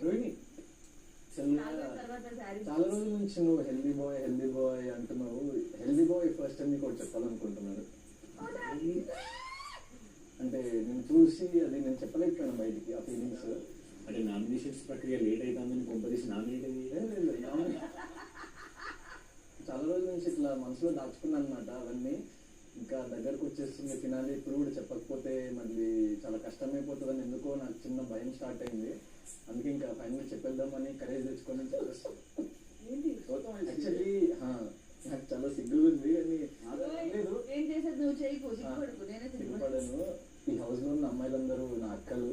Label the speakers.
Speaker 1: రోహిణి, చాలా రోజుల నుంచి నువ్వు హెల్దీ బాయ్ అంటున్నావు. హెల్దీ బాయ్ ఫస్ట్ టైం నీకు ఒకటి చెప్పాలనుకుంటున్నాను. అంటే నేను చూసి అది నేను చెప్పలేకపోయాను బయటికి ఆ ఫీలింగ్స్.
Speaker 2: అంటే నామినేషన్స్ ప్రక్రియ లేట్ అవుతుందని కొంపదీసి నామినేట్ అయ్యి
Speaker 1: చాలా రోజుల నుంచి ఇట్లా మనసులో దాచుకున్నాను అనమాట అవన్నీ. ఇంకా దగ్గరకు వచ్చేస్తుంది ఫినాలి. ఇప్పుడు కూడా చెప్పకపోతే మళ్ళీ చాలా కష్టమైపోతుందని ఎందుకో నాకు చిన్న భయం స్టార్ట్ అయింది. అందుకే ఇంకా ఫైనల్ చెప్పేద్దామని కరేజ్ తెచ్చుకొని చెప్పేస్తాను. యాక్చువల్లీ నాకు చాలా సిగ్గు ఉంది అని సిగ్గుపడను. ఈ హౌస్ లో ఉన్న అమ్మాయిలందరూ నా అక్కలు,